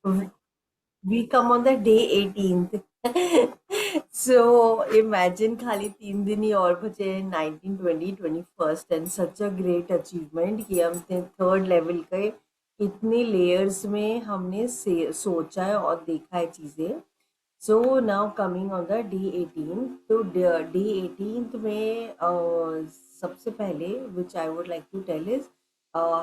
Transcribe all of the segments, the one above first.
We come on the day 18th. So imagine खाली 3 दिन ही और बचे हैं, 19, 20, 21st, and such a great achievement कि हमने थर्ड लेवल के इतने लेयर्स में हमने से सोचा है और देखा है चीज़ें. So now coming on the day 18, तो डे 18 में सबसे पहले which I would like to tell is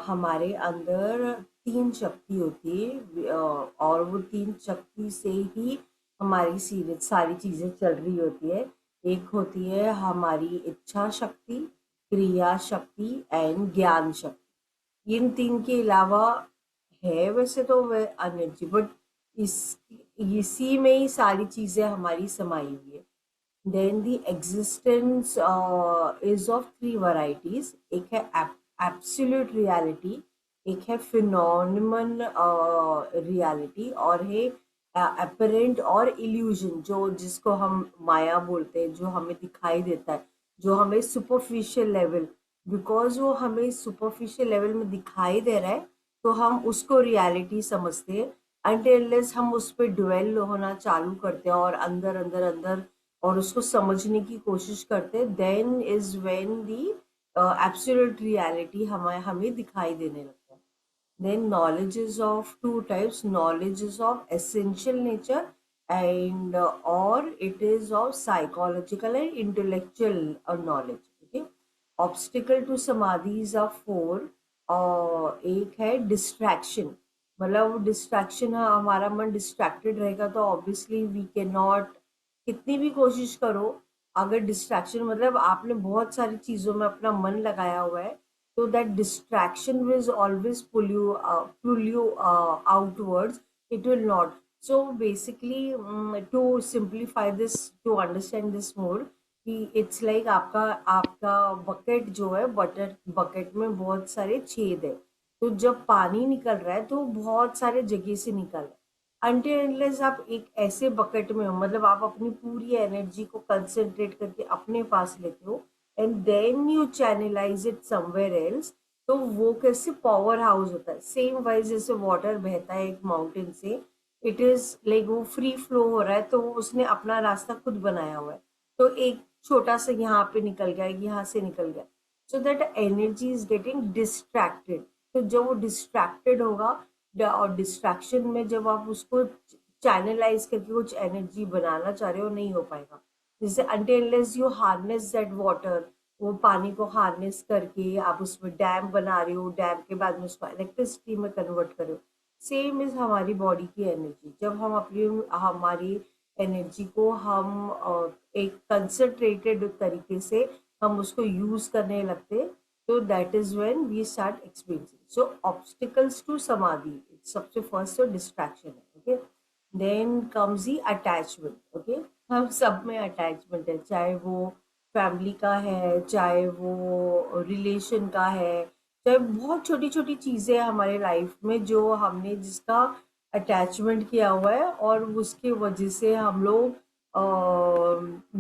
हमारे अंदर तीन शक्ति होती है, और वो तीन शक्ति से ही हमारी सारी चीज़ें चल रही होती है. एक होती है हमारी इच्छा शक्ति, क्रिया शक्ति एंड ज्ञान शक्ति. इन तीन के अलावा है वैसे तो वह एनर्जी, बट इस इसी में ही सारी चीज़ें हमारी समाई हुई है. Then the existence is of three varieties. एक है एब्सोल्यूट रियलिटी, एक है फिनोमिनल रियलिटी, और है अपरेंट और इल्यूजन, जो जिसको हम माया बोलते हैं, जो हमें दिखाई देता है, जो हमें सुपरफिशियल लेवल, बिकॉज वो हमें सुपरफिशियल लेवल में दिखाई दे रहा है तो हम उसको रियलिटी समझते हैं. अनटिल हम उस पर ड्वेल होना चालू करते हैं और अंदर अंदर अंदर और उसको समझने की कोशिश करते हैं, then is when the absolute reality हमें हमें दिखाई देने लगता है. Then knowledge is of two types. Knowledge is of essential nature, and or it is of psychological and intellectual knowledge. Okay. Obstacle to samadhis are four. और एक है distraction. मतलब वो डिस्ट्रैक्शन है, हमारा मन डिस्ट्रैक्टेड रहेगा तो ऑब्वियसली वी कैन नॉट, कितनी भी कोशिश करो, अगर डिस्ट्रैक्शन मतलब आपने बहुत सारी चीज़ों में अपना मन लगाया हुआ है, so that distraction will always pull you outwards. It will not. So basically, to simplify this, to understand this more, कि it's like आपका आपका बकेट जो है, बटर बकेट में बहुत सारे छेद है, तो जब पानी निकल रहा है तो बहुत सारे जगह से निकल रहा है. अनटिल अनलेस आप एक ऐसे बकेट में हो, मतलब आप अपनी पूरी एनर्जी को कंसंट्रेट करके अपने पास लेते हो and then you channelize it somewhere else, तो वो कैसे पावर हाउस होता है. सेम वाइज जैसे वाटर बहता है एक माउंटेन से, इट इज लाइक वो फ्री फ्लो हो रहा है तो उसने अपना रास्ता खुद बनाया हुआ है, तो एक छोटा सा यहाँ पे निकल गया, यहाँ से निकल गया, so that energy is getting distracted. तो जब वो डिस्ट्रैक्टेड होगा और डिस्ट्रैक्शन में जब आप उसको चैनलाइज करके कुछ एनर्जी बनाना चाह रहे हो, नहीं हो पाएगा. जैसे until unless you harness that water, वो पानी को हार्नेस करके आप उसमें डैम बना रहे हो, डैम के बाद में उसको इलेक्ट्रिसिटी में कन्वर्ट कर रहे हो. सेम इज हमारी बॉडी की एनर्जी. जब हम अपनी हमारी एनर्जी को हम एक कंसंट्रेटेड तरीके से हम उसको यूज करने लगते, तो that is when we start experiencing. So obstacles to samadhi, सबसे फर्स्ट तो डिस्ट्रैक्शन है. Okay. Then comes the attachment. Okay. हम सब में अटैचमेंट है, चाहे वो फैमिली का है, चाहे वो रिलेशन का है, चाहे बहुत छोटी छोटी चीज़ें हमारे लाइफ में जो हमने जिसका अटैचमेंट किया हुआ है, और उसके वजह से हम लोग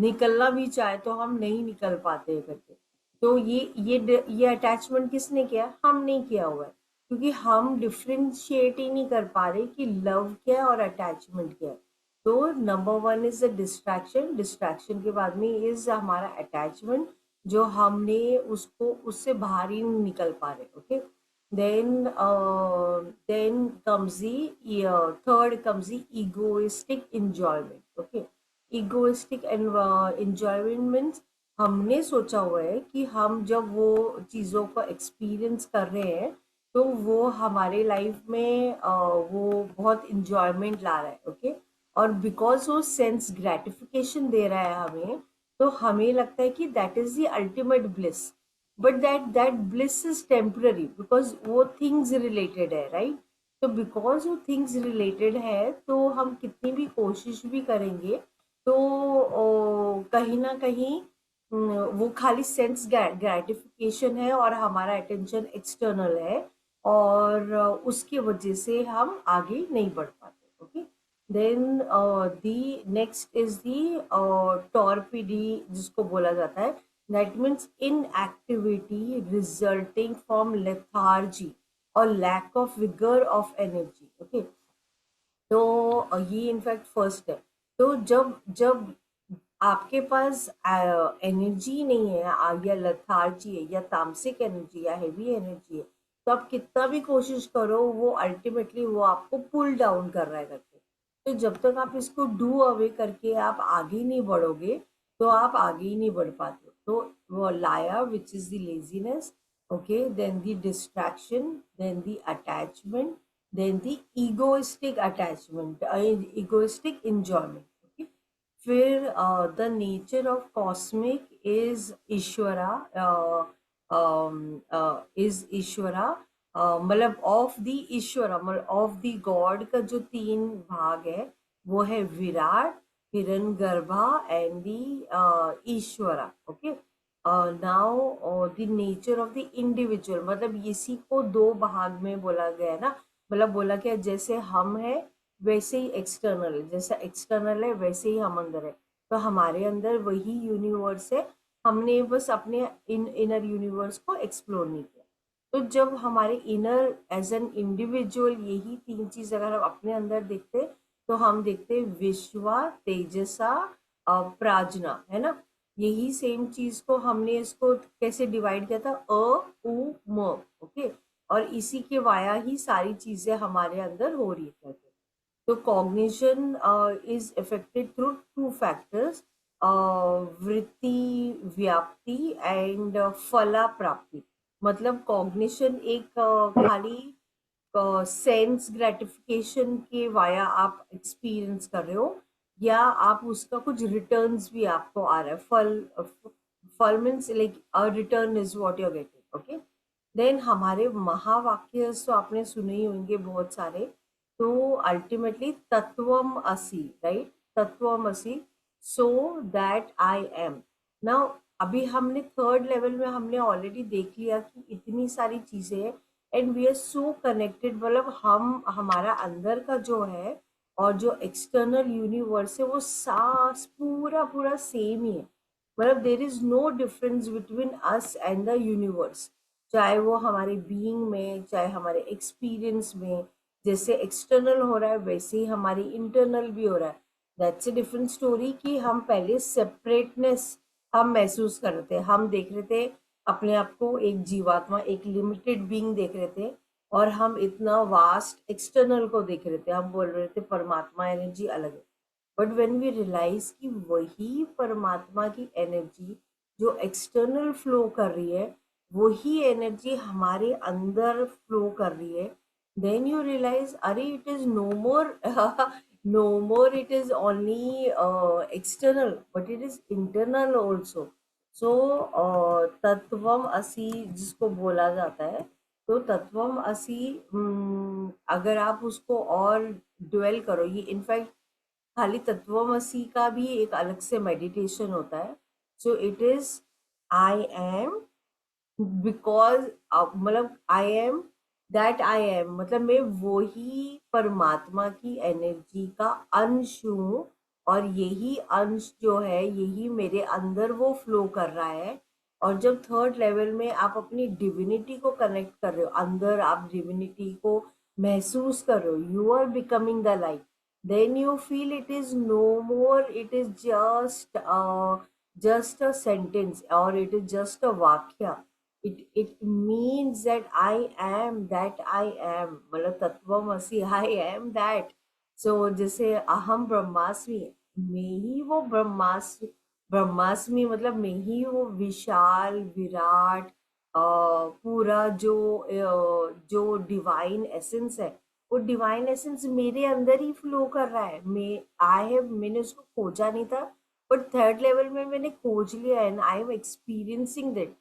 निकलना भी चाहे तो हम नहीं निकल पाते करके. तो ये अटैचमेंट किसने किया? हम नहीं किया हुआ है, क्योंकि हम डिफ्रेंशिएट ही नहीं कर पा रहे कि लव क्या है और अटैचमेंट क्या है. तो number one is the distraction. Distraction के बाद में इज हमारा अटैचमेंट, जो हमने उसको उससे बाहर ही नहीं निकल पा रहे. Okay. Then comes the third comes the egoistic enjoyment. Okay. Egoistic enjoyment means हमने सोचा हुआ है कि हम जब वो चीज़ों को एक्सपीरियंस कर रहे हैं तो वो हमारे लाइफ में वो बहुत इंजॉयमेंट ला रहा है. ओके. और बिकॉज वो सेंस ग्रेटिफिकेशन दे रहा है हमें, तो हमें लगता है कि that is the ultimate bliss. But that bliss is temporary, because वो थिंग्स रिलेटेड है, राइट. तो बिकॉज वो थिंग्स रिलेटेड है तो हम कितनी भी कोशिश भी करेंगे तो कहीं ना कहीं वो खाली सेंस ग्रेटिफिकेशन है और हमारा अटेंशन एक्सटर्नल है, और उसकी वजह से हम आगे नहीं बढ़ पाते. Okay. Then the next is the torpidity, जिसको बोला जाता है, that means inactivity resulting from lethargy और lack of vigour of energy. Okay. ये इनफैक्ट फर्स्ट है। तो जब जब आपके पास एनर्जी नहीं है, या लथार्जी है, या तामसिक एनर्जी, या हेवी एनर्जी है, तो आप कितना भी कोशिश करो, वो अल्टीमेटली वो आपको पुल डाउन कर रहा है करके। तो जब तक आप इसको डू अवे करके आप आगे नहीं बढ़ोगे, तो आप आगे ही नहीं बढ़ पाते। तो वो लाया which is the laziness, okay, then the distraction, then the attachment, then the egoistic attachment, egoistic enjoyment. फिर the nature of cosmic is Ishwara, is Ishwara, मतलब ऑफ द ईश्वरा, मतलब ऑफ द गॉड का जो तीन भाग है वो है विराट, हिरण्यगर्भा एंड द ईश्वरा। Okay, now the nature of the individual, मतलब इसी को दो भाग में बोला गया है ना, मतलब बोला गया जैसे हम है वैसे ही एक्सटर्नल है, जैसा एक्सटर्नल है वैसे ही हम अंदर है। तो हमारे अंदर वही यूनिवर्स है, हमने बस अपने इनर यूनिवर्स को एक्सप्लोर नहीं किया। तो जब हमारे इनर एज एन इंडिविजुअल यही तीन चीज अगर हम अपने अंदर देखते, तो हम देखते विश्वा, तेजसा, प्राजना, है ना। यही सेम चीज को हमने इसको कैसे डिवाइड किया था, उ म, ओके, और इसी के वाया ही सारी चीजें हमारे अंदर हो रही है। तो cognition is affected through two factors, वृत्ति, व्याप्ति एंड फला प्राप्ति। मतलब कॉग्निशन एक खाली सेंस ग्रेटिफिकेशन के वाया आप एक्सपीरियंस कर रहे हो, या आप उसका कुछ रिटर्न्स भी आपको आ रहा है। फल means like a return is what you are getting, okay. Then हमारे महावाक्य तो आपने सुने ही होंगे बहुत सारे। तो अल्टीमेटली तत्वम असि, राइट, तत्वम असि, so that I M. Now अभी हमने थर्ड लेवल में हमने ऑलरेडी देख लिया कि इतनी सारी चीजें हैं, and we are so connected, मतलब हम हमारा अंदर का जो है और जो एक्सटर्नल यूनिवर्स है वो सास पूरा पूरा सेम ही है। मतलब there is no difference between us and the universe, चाहे वो हमारे बीइंग में, चाहे हमारे एक्सपीरियंस में। जैसे एक्सटर्नल हो रहा है वैसे ही हमारी इंटरनल भी हो रहा है। दैट्स अ डिफरेंट स्टोरी कि हम पहले सेपरेटनेस हम महसूस कर रहे थे, हम देख रहे थे अपने आप को एक जीवात्मा, एक लिमिटेड बीइंग देख रहे थे, और हम इतना वास्ट एक्सटर्नल को देख रहे थे, हम बोल रहे थे परमात्मा एनर्जी अलग है। बट व्हेन वी रियलाइज कि वही परमात्मा की एनर्जी जो एक्सटर्नल फ्लो कर रही है, वही एनर्जी हमारे अंदर फ्लो कर रही है, देन यू रियलाइज अरे it is no more no more it is only external, but it is internal also. So तत्वम असी जिसको बोला जाता है, तो तत्वम असी, अगर आप उसको और ड्वेल करो, ये इनफैक्ट खाली तत्वमसी का भी एक अलग से मेडिटेशन होता है। So it is I am, because मतलब I am that I am, मतलब मैं वही परमात्मा की एनर्जी का अंश हूँ, और यही अंश जो है यही मेरे अंदर वो फ्लो कर रहा है। और जब थर्ड लेवल में आप अपनी डिविनिटी को कनेक्ट कर रहे हो, अंदर आप डिविनिटी को महसूस कर रहे हो, you are becoming the light, then you feel it is no more, it is just a sentence, or it is just a vakya. It means that I am that I am, मतलब तत्वमसि, I am that. So जैसे अहम ब्रह्मास्मि, मैं ही वो ब्रह्मास्मि, ब्रह्मास्मि मतलब मैं ही वो विशाल विराट पूरा जो डिवाइन एसेंस है, वो डिवाइन एसेंस मेरे अंदर ही फ्लो कर रहा है। मैंने उसको खोजा नहीं था, बट थर्ड लेवल में मैंने खोज लिया है, and I am experiencing that.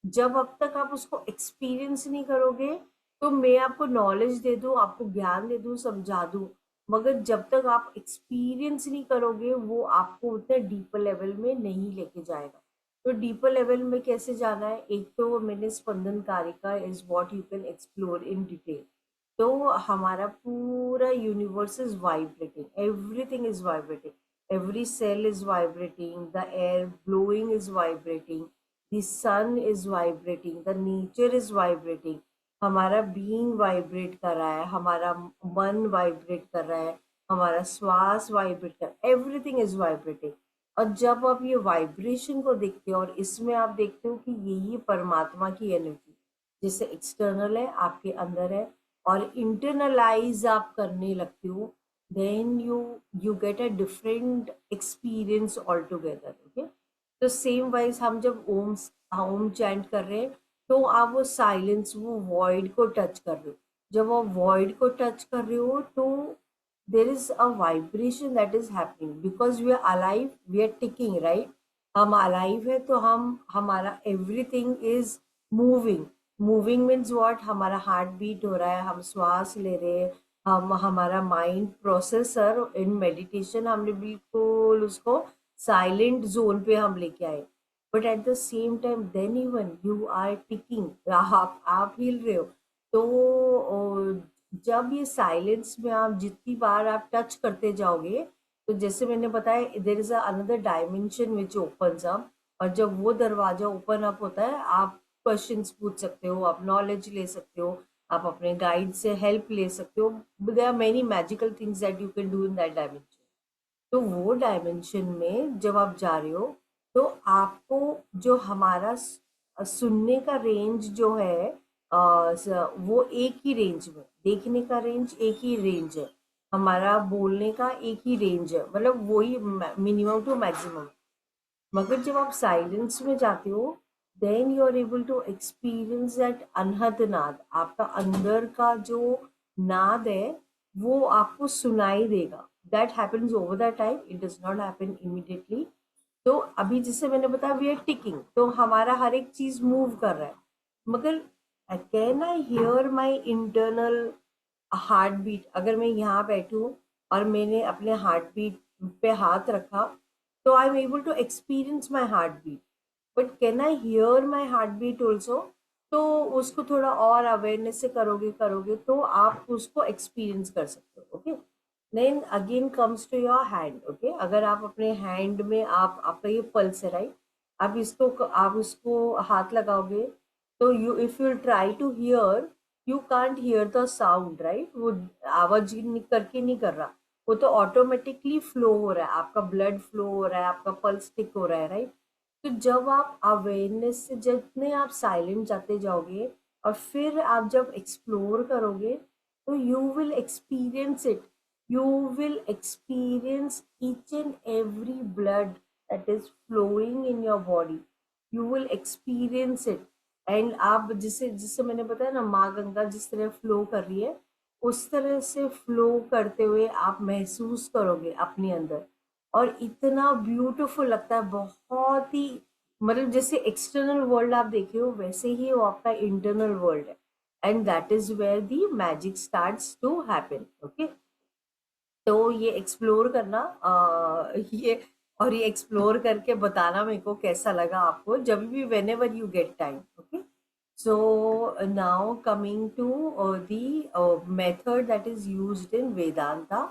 जब अब तक आप उसको एक्सपीरियंस नहीं करोगे, तो मैं आपको नॉलेज दे दूं, आपको ज्ञान दे दूं, समझा दूं, मगर जब तक आप एक्सपीरियंस नहीं करोगे, वो आपको उतने डीपर लेवल में नहीं लेके जाएगा। तो डीपर लेवल में कैसे जाना है, एक तो मैंने स्पंदन कारिका is what you can explore in detail. तो हमारा पूरा universe is vibrating, everything is vibrating, every cell is vibrating, the air blowing is vibrating, the sun is vibrating, the nature is vibrating, हमारा बीइंग वाइब्रेट कर रहा है, हमारा मन vibrate कर रहा है, हमारा श्वास वाइब्रेट कर, एवरीथिंग इज वाइब्रेटिंग। और जब आप ये वाइब्रेशन को देखते हो और इसमें आप देखते हो कि यही परमात्मा की एनर्जी जैसे एक्सटर्नल है आपके अंदर है और इंटरनलाइज आप करने लगते हो, then you get a different experience all together. Okay, तो सेम वाइज हम जब ओम चैंट कर रहे हैं तो आप वो साइलेंस, वो वॉइड को टच कर रहे हो। जब आप वॉइड को टच कर रहे हो तो there is a vibration that is happening because we are alive, we are ticking, right? हम alive है तो हम हमारा everything is moving. Moving means what? हमारा हार्ट बीट हो रहा है, हम श्वास ले रहे हैं, हम हमारा माइंड प्रोसेसर इन मेडिटेशन हमने बिल्कुल उसको साइलेंट जोन पे हम लेके आए। But at the same time then even you are ticking, आप हिल रहे हो। तो जब ये साइलेंस में आप जितनी बार आप टच करते जाओगे तो जैसे मैंने बताया there is another dimension which opens up. और जब वो दरवाजा ओपन अप होता है आप क्वेश्चंस पूछ सकते हो, आप नॉलेज ले सकते हो, आप अपने गाइड से हेल्प ले सकते हो। There are many magical things that you can do in that dimension. तो वो डायमेंशन में जब आप जा रहे हो तो आपको जो हमारा सुनने का रेंज जो है वो एक ही रेंज में, देखने का रेंज एक ही रेंज है, हमारा बोलने का एक ही रेंज है, मतलब वही मिनिमम टू मैक्सिमम। मगर जब आप साइलेंस में जाते हो then you are able to experience that अनहद नाद, आपका अंदर का जो नाद है वो आपको सुनाई देगा। That happens over the time, it does not happen immediately. तो अभी जैसे मैंने बताया वी आर टिकिंग, तो हमारा हर एक चीज मूव कर रहा है, मगर can I hear my internal heart beat? अगर मैं यहाँ बैठूं और मैंने अपने हार्ट बीट पे हाथ रखा तो I am able to experience my heart beat, but can I hear my heart beat also? तो उसको थोड़ा और अवेयरनेस से करोगे करोगे तो आप उसको एक्सपीरियंस कर सकते हो। Okay, then again comes to your hand. Okay, अगर आप अपने हैंड में आप आपका ये पल्स है राइट, आप इसको हाथ लगाओगे तो you if you try to hear you can't hear the sound right, वो आवाज करके नहीं कर रहा, वो तो ऑटोमेटिकली फ्लो हो रहा है, आपका ब्लड फ्लो हो रहा है, आपका पल्स टिक हो रहा है राइट। तो जब आप अवेयरनेस से जितने आप साइलेंट जाते जाओगे और फिर आप जब एक्सप्लोर करोगे तो you will experience it, you will experience each and every blood that is flowing in your body, you will experience it। And आप जिसे जिससे मैंने बताया ना माँ गंगा जिस तरह फ्लो कर रही है उस तरह से फ्लो करते हुए आप महसूस करोगे अपने अंदर। और इतना ब्यूटीफुल लगता है, बहुत ही, मतलब जैसे एक्सटर्नल वर्ल्ड आप देखे हो वैसे ही वो आपका इंटरनल वर्ल्ड है। And that is where the magic starts to happen. Okay, तो ये एक्सप्लोर करना ये और ये एक्सप्लोर करके बताना मेरे को कैसा लगा आपको जब भी whenever you get time. Okay, so now coming to the method that is used in Vedanta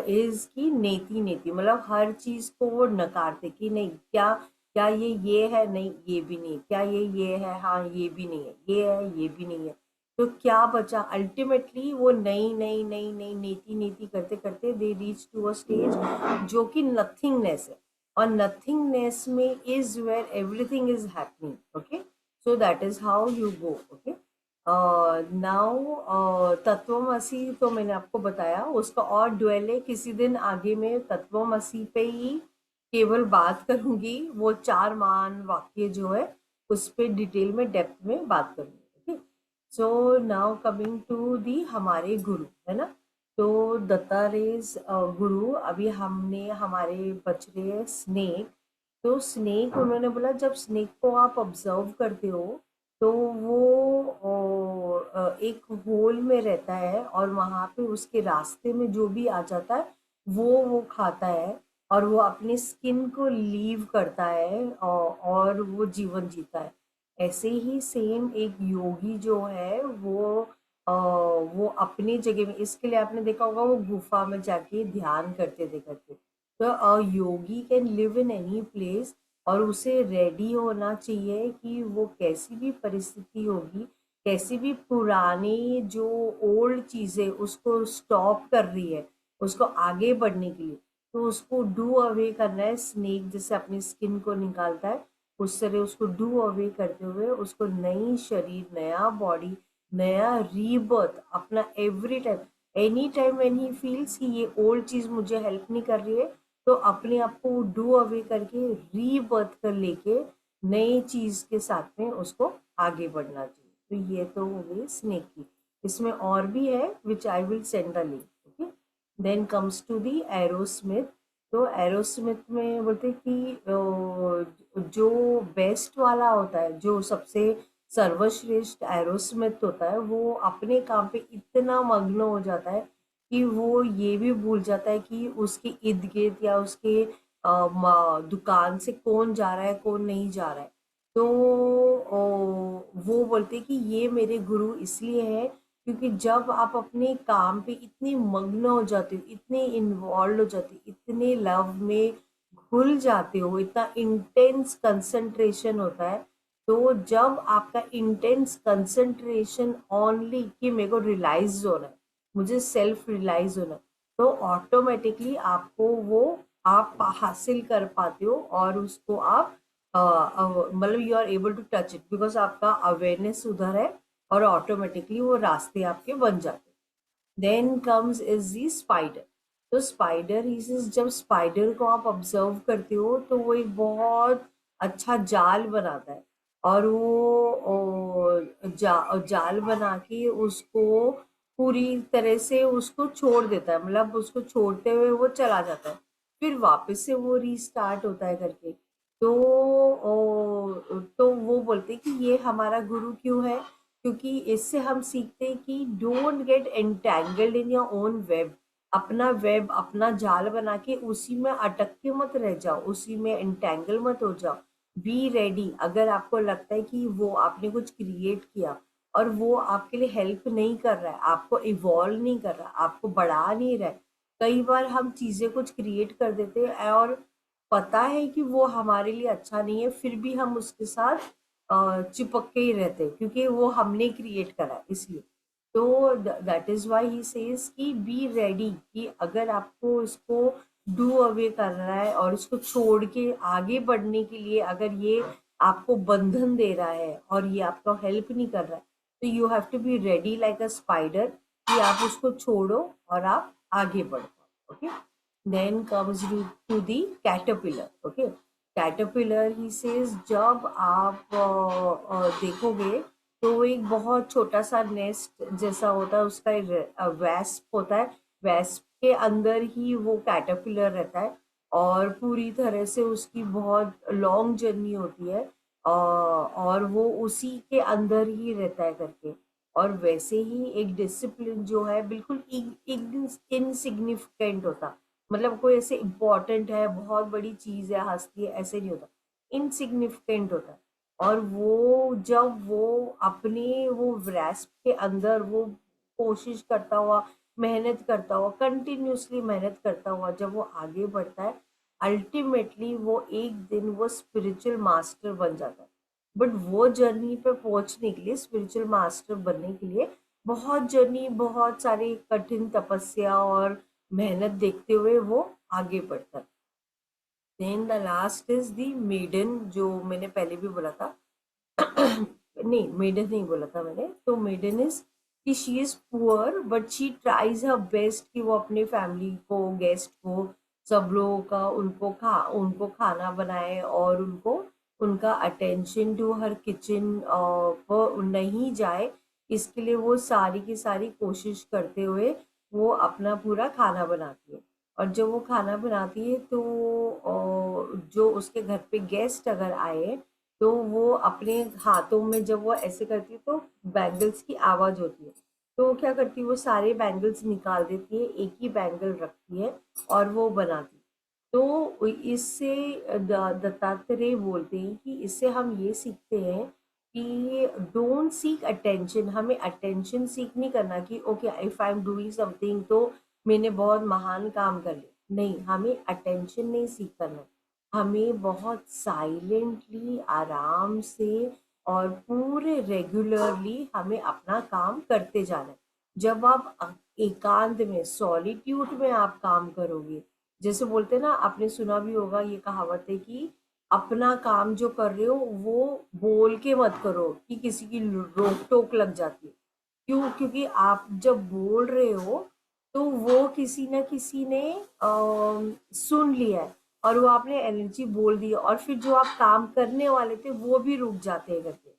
is की नेति नेति, मतलब हर चीज को वो नकारते कि नहीं, क्या क्या ये है, नहीं ये भी नहीं, क्या ये है, हाँ ये भी नहीं है, ये है ये भी नहीं है, तो क्या बचा? अल्टीमेटली वो नई नई नई नई नीति नीति करते करते they reach to a stage जो कि नथिंगनेस है, और नथिंगनेस में is where everything is happening. Okay, so that is how you go. Okay, now तत्वमसी तो मैंने आपको बताया, उसका और ड्वेल है, किसी दिन आगे मैं तत्वमसी पे ही केवल बात करूंगी, वो 4 महान वाक्य जो है उस पे डिटेल में डेप्थ में बात करूंगी। Okay, so now coming to the हमारे गुरु है ना, तो दत्तात्रेय गुरु, अभी हमने हमारे बच रहे हैं स्नेक। तो स्नेक उन्होंने बोला जब स्नेक को आप ऑब्जर्व करते हो तो वो एक होल में रहता है और वहां पे उसके रास्ते में जो भी आ जाता है वो खाता है और वो अपनी स्किन को लीव करता है और वो जीवन जीता है। ऐसे ही सेम एक योगी जो है वो अपनी जगह में, इसके लिए आपने देखा होगा वो गुफा में जाके ध्यान करते थे करते। तो a yogi can live in any place और उसे रेडी होना चाहिए कि वो कैसी भी परिस्थिति होगी, कैसी भी पुरानी जो ओल्ड चीजें उसको स्टॉप कर रही है, उसको आगे बढ़ने के लिए, तो उसको डू अवे करना है। स्नेक जैसे अपनी स्किन को निकालता है, उस तरह उसको डू अवे करते हुए उसको नई शरीर, नया बॉडी, नया रीबर्थ अपना every time, any time when he feels कि ये ओल्ड चीज मुझे हेल्प नहीं कर रही है, तो अपने आप को डू अवे करके रीबर्थ कर लेके नई चीज के साथ में उसको आगे बढ़ना चाहिए। तो ये तो हो गई स्नेक की। इसमें और भी है which I will send the link. Okay, then comes to the Arrowsmith. तो एरोस्मिथ में बोलते कि जो बेस्ट वाला होता है, जो सबसे सर्वश्रेष्ठ एरोस्मिथ होता है, वो अपने काम पे इतना मग्न हो जाता है कि वो ये भी भूल जाता है कि उसके इर्द गिर्द या उसके दुकान से कौन जा रहा है कौन नहीं जा रहा है। तो वो बोलते कि ये मेरे गुरु इसलिए है क्योंकि जब आप अपने काम पे इतने मग्न हो जाते हो, इतने इन्वॉल्व हो जाते हो, इतने लव में घुल जाते हो, इतना इंटेंस कंसंट्रेशन होता है, तो जब आपका इंटेंस कंसंट्रेशन ओनली कि मेरे को रियलाइज होना है, मुझे सेल्फ रियलाइज होना है, तो ऑटोमेटिकली आपको वो आप हासिल कर पाते हो और उसको आप मतलब you are able to touch it because आपका अवेयरनेस उधर है और ऑटोमेटिकली वो रास्ते आपके बन जाते हैं। Then comes is the spider. तो स्पाइडर इज, जब स्पाइडर को आप ऑब्जर्व करते हो तो वो एक बहुत अच्छा जाल बनाता है और वो जाल बना के उसको पूरी तरह से उसको छोड़ देता है, मतलब उसको छोड़ते हुए वो चला जाता है, फिर वापस से वो रीस्टार्ट होता है करके। तो तो वो बोलते हैं कि ये हमारा गुरु क्यों है, क्योंकि इससे हम सीखते हैं कि don't get entangled in your own web. अपना वेब, अपना जाल बना के उसी में अटक के मत रह जाओ, उसी में एंटेंगल मत हो जाओ। Be ready. अगर आपको लगता है कि वो आपने कुछ क्रिएट किया और वो आपके लिए हेल्प नहीं कर रहा है, आपको इवॉल्व नहीं कर रहा, आपको बढ़ा नहीं रहा है, कई बार हम चीजें कुछ क्रिएट कर देते हैं और पता है कि वो हमारे लिए अच्छा नहीं है, फिर भी हम उसके साथ चिपक के ही रहते हैं क्योंकि वो हमने क्रिएट करा है, इसलिए। तो that is why he says कि बी रेडी, कि अगर आपको इसको डू अवे करना है और इसको छोड़ के आगे बढ़ने के लिए, अगर ये आपको बंधन दे रहा है और ये आपका हेल्प नहीं कर रहा है, तो you have to be ready like a spider कि आप उसको छोड़ो और आप आगे बढ़ो। Okay, then comes to the caterpillar. Okay, caterpillar he says जब आप देखोगे तो वो एक बहुत छोटा सा नेस्ट जैसा होता है, उसका वैस्प होता है, वैस्प के अंदर ही वो कैटरपिलर रहता है और पूरी तरह से उसकी बहुत लॉन्ग जर्नी होती है और वो उसी के अंदर ही रहता है करके। और वैसे ही एक डिसिप्लिन जो है बिल्कुल इनसिग्निफिकेंट होता, मतलब कोई ऐसे इम्पोर्टेंट है, बहुत बड़ी चीज है, हस्ती है, ऐसे नहीं होता, इनसिग्निफिकेंट होता है। और वो जब वो अपने वो ग्रैस्प के अंदर वो कोशिश करता हुआ, मेहनत करता हुआ, कंटिन्यूअसली मेहनत करता हुआ जब वो आगे बढ़ता है, अल्टीमेटली वो एक दिन वो स्पिरिचुअल मास्टर बन जाता है। बट वो जर्नी पे पहुंचने के लिए, स्पिरिचुअल मास्टर बनने के लिए बहुत जर्नी, बहुत सारी कठिन तपस्या और मेहनत देखते हुए वो आगे बढ़ता है। Then the last is the maiden, जो मैंने पहले भी बोला था। नहीं, मेडन नहीं बोला था मैंने। तो मेडन इज कि she is poor but she tries her best कि वो अपने फैमिली को, गेस्ट को, सब लोगों का उनको खाना बनाए और उनको उनका अटेंशन टू हर किचन पर नहीं जाए, इसके लिए वो सारी की सारी कोशिश करते हुए वो अपना पूरा खाना बनाती है। और जब वो खाना बनाती है तो जो उसके घर पे गेस्ट अगर आए तो वो अपने हाथों में जब वो ऐसे करती है तो बैंगल्स की आवाज होती है, तो वो क्या करती है, वो सारे बैंगल्स निकाल देती है, एक ही बैंगल रखती है और वो बनाती है। तो इससे दत्तात्रेय बोलते हैं कि इससे हम ये सीखते हैं कि डोंट सीक अटेंशन। हमें अटेंशन सीख नहीं करना कि okay if I am doing something तो मैंने बहुत महान काम कर लिया, नहीं, हमें अटेंशन नहीं सीख करना। हमें बहुत साइलेंटली, आराम से और पूरे रेगुलरली हमें अपना काम करते जाना है। जब आप एकांत में, सॉलिट्यूड में आप काम करोगे, जैसे बोलते हैं ना, आपने सुना भी होगा ये कहावत है कि अपना काम जो कर रहे हो वो बोल के मत करो कि किसी की रोक टोक लग जाती है। क्यों? क्योंकि आप जब बोल रहे हो तो वो किसी न किसी ने सुन लिया है और वो आपने एनर्जी बोल दी है, और फिर जो आप काम करने वाले थे वो भी रुक जाते हैं करके।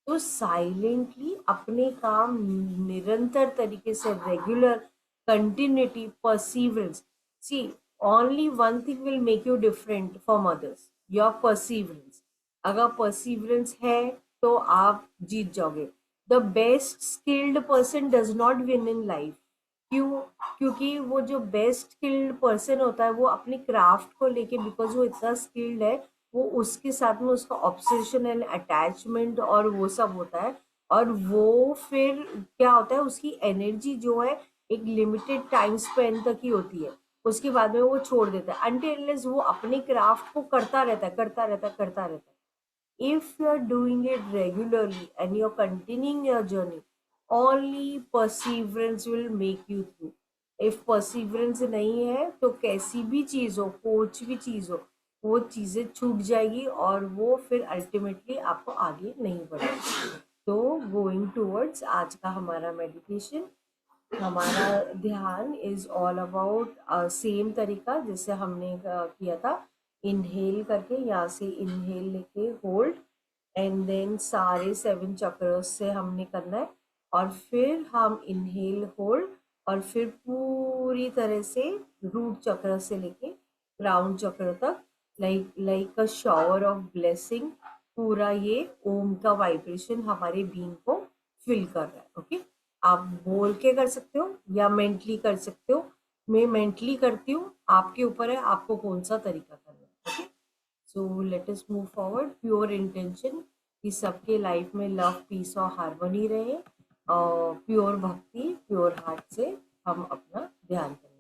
तो साइलेंटली अपने काम निरंतर तरीके से, regular continuity, perseverance, see only one thing will make you different from others, your perseverance. अगर परसीवरेंस है तो आप जीत जाओगे। The best skilled person does not win in life. क्यों? क्योंकि वो जो बेस्ट स्किल्ड पर्सन होता है वो अपने क्राफ्ट को लेके, बिकॉज वो इतना स्किल्ड है, वो उसके साथ में उसका ऑब्सेशन एंड अटैचमेंट और वो सब होता है। और वो फिर क्या होता है, उसकी एनर्जी जो है एक लिमिटेड टाइम स्पेन तक ही होती है, उसके बाद में वो छोड़ देता है, अनटिल वो अपने क्राफ्ट को करता रहता है, करता रहता है, करता रहता है। If you are doing it regularly and you're continuing your journey, only perseverance will make you through. If perseverance नहीं है तो कैसी भी चीज हो, कुछ भी चीज हो, वो चीजें छूट जाएगी और वो फिर अल्टीमेटली आपको आगे नहीं बढ़ेगी। तो गोइंग टूवर्ड्स आज का हमारा मेडिटेशन, हमारा ध्यान इज ऑल अबाउट सेम तरीका जैसे हमने किया था। इनहेल करके यहाँ से इनहेल लेके होल्ड, एंड देन सारे 7 चक्रों से हमने करना है, और फिर हम इनहेल होल्ड, और फिर पूरी तरह से रूट चक्र से लेके क्राउन चक्र तक, like like a shower of blessing, पूरा ये ओम का वाइब्रेशन हमारे बीइंग को फिल कर रहा है। ओके, आप बोल के कर सकते हो या मेंटली कर सकते हो। मैं मेंटली करती हूँ, आपके ऊपर है आपको कौन सा तरीका करना है। Okay, so let us move forward. Pure intention कि सबके लाइफ में लव, पीस और हार्मनी रहे, और प्योर भक्ति, प्योर हार्ट से हम अपना ध्यान करें।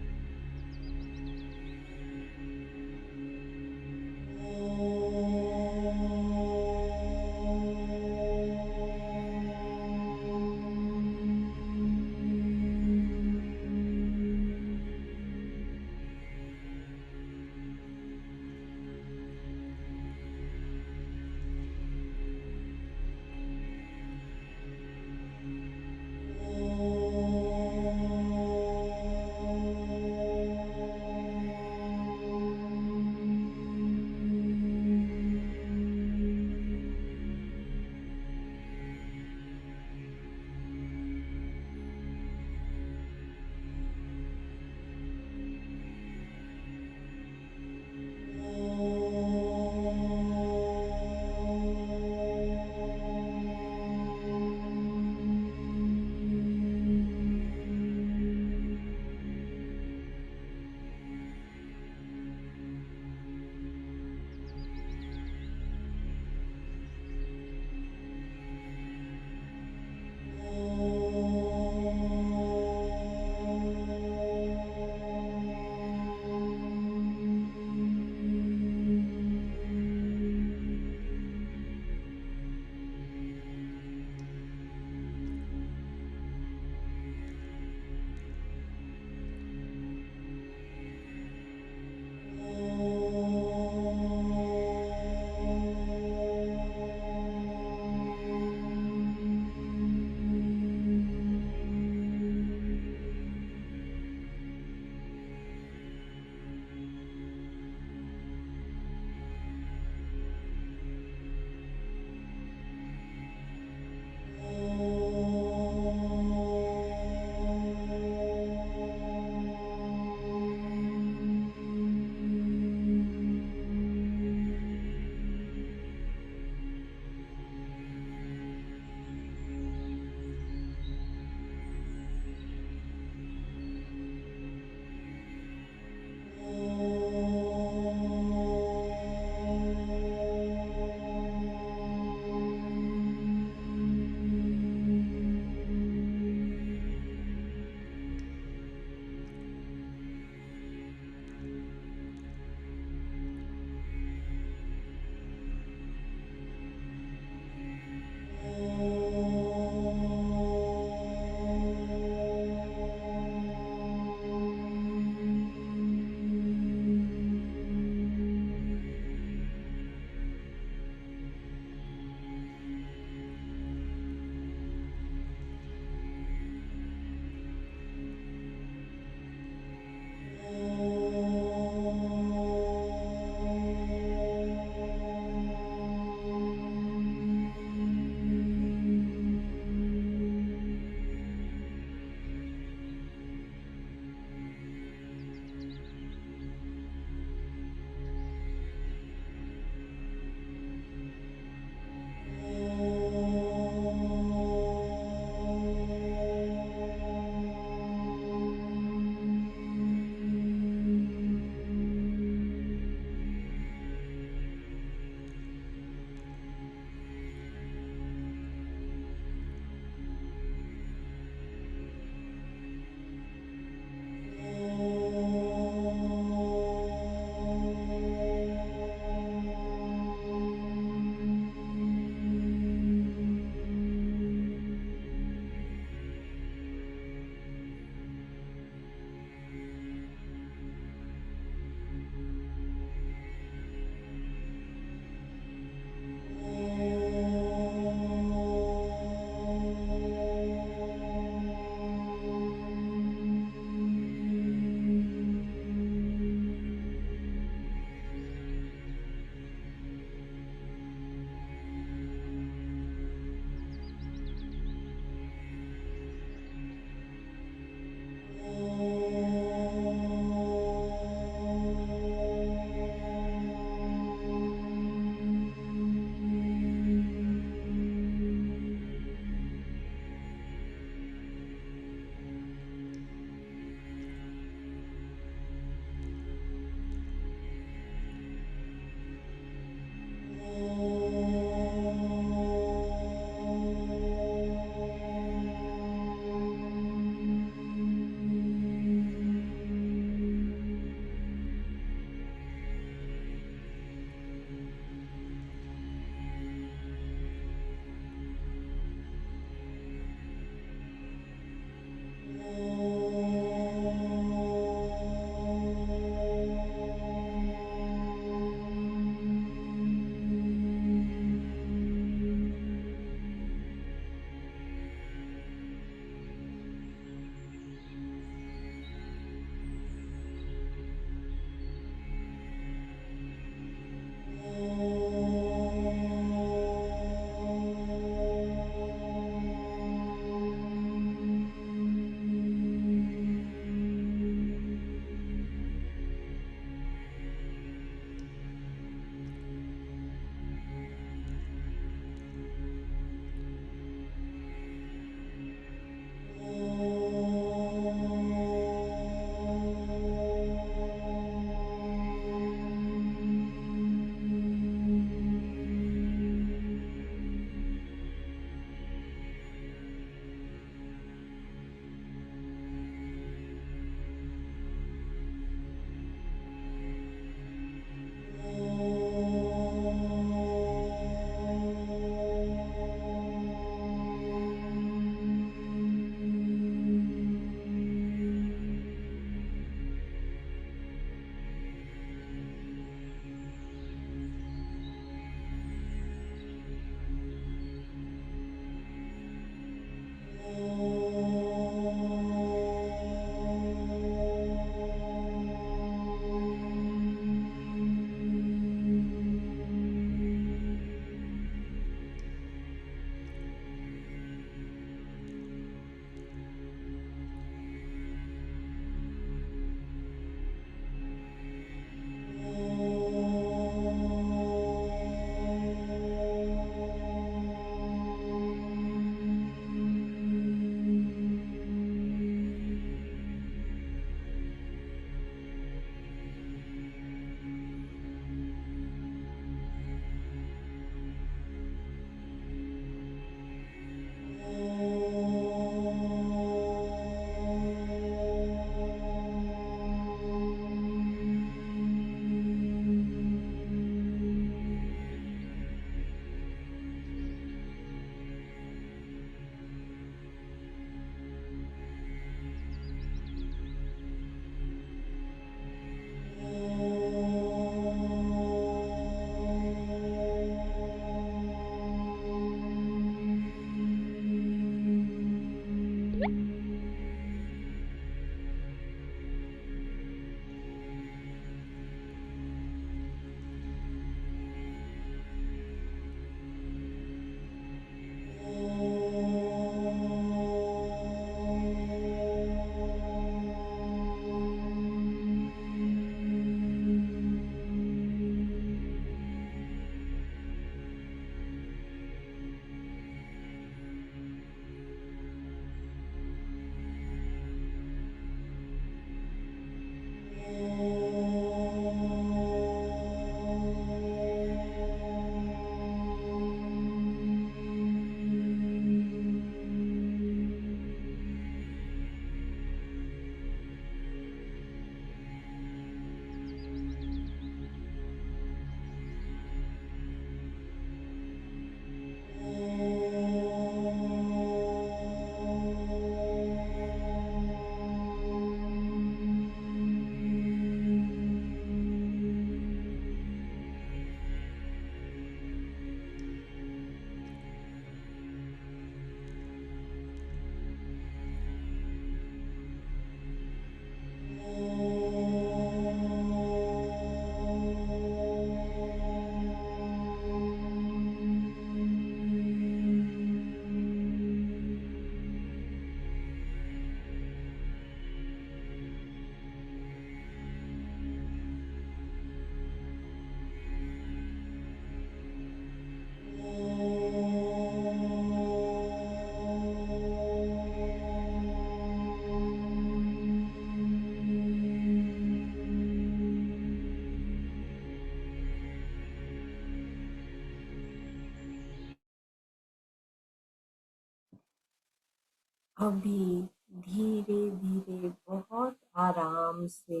अभी धीरे धीरे बहुत आराम से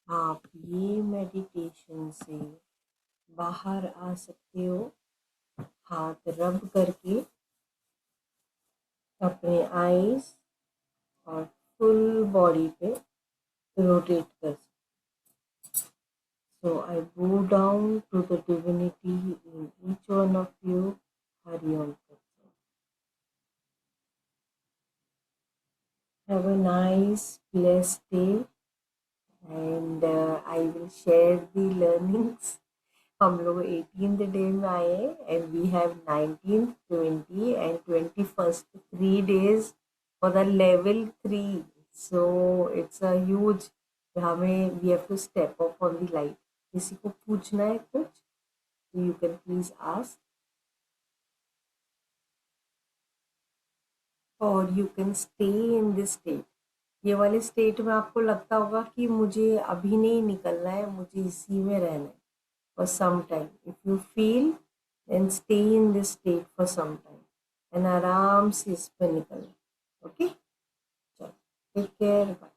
आप ये मेडिटेशन से बाहर आ सकते हो। हाथ रब करके अपने आईज और फुल बॉडी पे रोटेट कर सकते। So I bow down to the divinity in each one of you. Hari Om Tat Sat. Have a nice, blessed day, and I will share the learnings. हम लोग 18th day में आए and we have 19th, 20 and 21st 3 days for the level 3. So it's a huge, हमें we have to step up on the light. किसी को पूछना है कुछ? You can please ask, or you can stay in this state. ये वाले state में आपको लगता होगा कि मुझे अभी नहीं निकलना है, मुझे इसी में रहना है for some time. If you feel, then stay in this state for some time and आराम से इस पे निकलना. Okay, चलो, take care, bye.